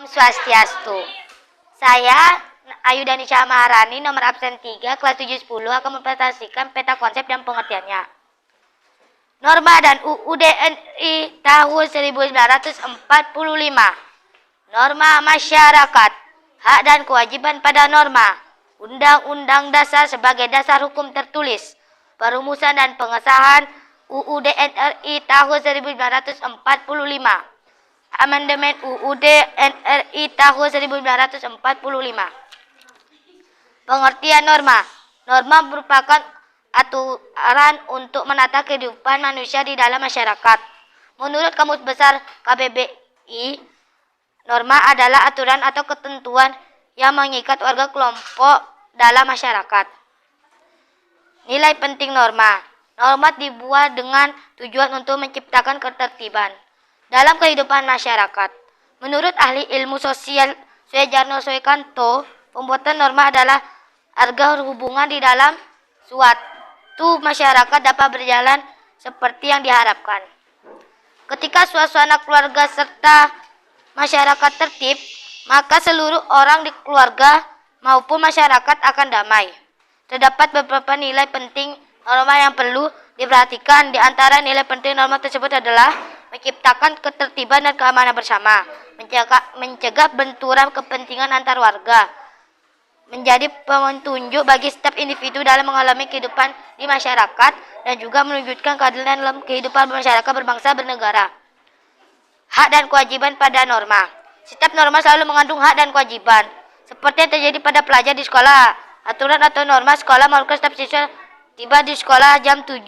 Om Swastiastu. Saya Ayu Danisha Maharani, nomor absen 3, kelas 710 akan mempresentasikan peta konsep dan pengertiannya. Norma dan UUD NRI tahun 1945. Norma masyarakat, hak dan kewajiban pada norma. Undang-Undang Dasar sebagai dasar hukum tertulis. Perumusan dan pengesahan UUD NRI tahun 1945. Amandemen UUD NRI tahun 1945. Pengertian norma. Norma merupakan aturan untuk menata kehidupan manusia di dalam masyarakat. Menurut Kamus Besar KBBI, norma adalah aturan atau ketentuan yang mengikat warga kelompok dalam masyarakat. Nilai penting norma. Norma dibuat dengan tujuan untuk menciptakan ketertiban dalam kehidupan masyarakat. Menurut ahli ilmu sosial Suejarno Soekanto, pembuatan norma adalah agar hubungan di dalam suatu masyarakat dapat berjalan seperti yang diharapkan. Ketika suasana keluarga serta masyarakat tertib, maka seluruh orang di keluarga maupun masyarakat akan damai. Terdapat beberapa nilai penting norma yang perlu diperhatikan. Di antara nilai penting norma tersebut adalah menciptakan ketertiban dan keamanan bersama, mencegah benturan kepentingan antar warga, menjadi petunjuk bagi setiap individu dalam mengalami kehidupan di masyarakat, dan juga mewujudkan keadilan dalam kehidupan masyarakat berbangsa bernegara. Hak dan kewajiban pada norma. Setiap norma selalu mengandung hak dan kewajiban, seperti yang terjadi pada pelajar di sekolah. Aturan atau norma sekolah melakukan setiap siswa tiba di sekolah jam 7.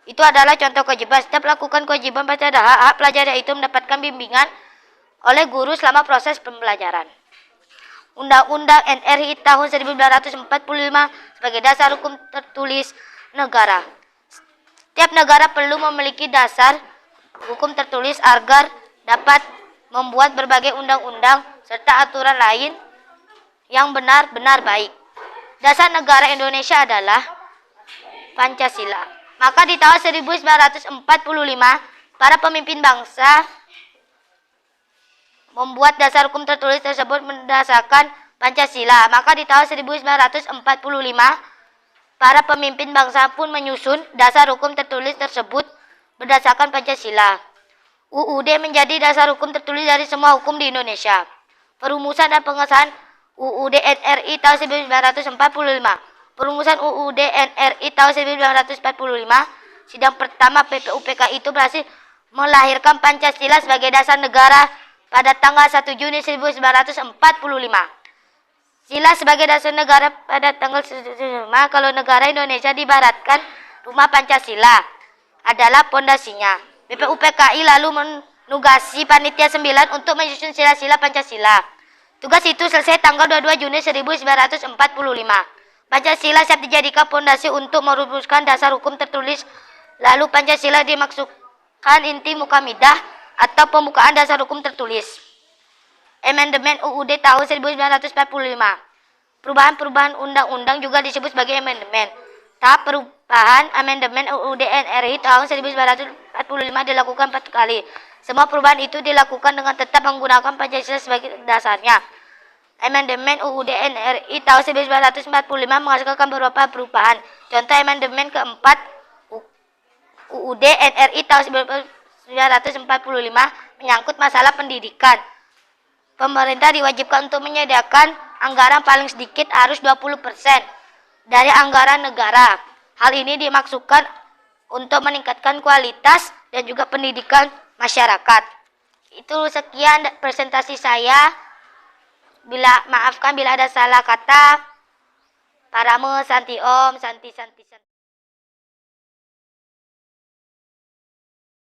Itu adalah contoh kewajiban. Setiap lakukan kewajiban pasti ada hak pelajar, yaitu mendapatkan bimbingan oleh guru selama proses pembelajaran. Undang-Undang NRI tahun 1945 sebagai dasar hukum tertulis negara. Setiap negara perlu memiliki dasar hukum tertulis agar dapat membuat berbagai undang-undang serta aturan lain yang benar-benar baik. Dasar negara Indonesia adalah Pancasila. Maka di tahun 1945, para pemimpin bangsa membuat dasar hukum tertulis tersebut berdasarkan Pancasila. Maka di tahun 1945, para pemimpin bangsa pun menyusun dasar hukum tertulis tersebut berdasarkan Pancasila. UUD menjadi dasar hukum tertulis dari semua hukum di Indonesia. Perumusan dan pengesahan UUD NRI tahun 1945. Perumusan UUD NRI tahun 1945, sidang pertama PPUPK itu berhasil melahirkan Pancasila sebagai dasar negara pada tanggal 1 Juni 1945. Sila sebagai dasar negara pada tanggal 1 kalau negara Indonesia diibaratkan rumah Pancasila adalah pondasinya. BPUPKI lalu menugasi panitia 9 untuk menyusun sila-sila Pancasila. Tugas itu selesai tanggal 22 Juni 1945. Pancasila siap dijadikan pondasi untuk merumuskan dasar hukum tertulis. Lalu Pancasila dimaksudkan inti mukamidah atau pembukaan dasar hukum tertulis. Amandemen UUD tahun 1945. Perubahan-perubahan undang-undang juga disebut sebagai amandemen. Tahap perubahan amandemen UUD NRI tahun 1945 dilakukan 4 kali. Semua perubahan itu dilakukan dengan tetap menggunakan Pancasila sebagai dasarnya. Amandemen UUD NRI tahun 1945 menghasilkan beberapa perubahan. Contoh amandemen keempat UUD NRI tahun 1945 menyangkut masalah pendidikan. Pemerintah diwajibkan untuk menyediakan anggaran paling sedikit harus 20% dari anggaran negara. Hal ini dimaksudkan untuk meningkatkan kualitas dan juga pendidikan masyarakat. Itu sekian presentasi saya. Maafkan bila ada salah kata. Parame, Santi Om, Santi.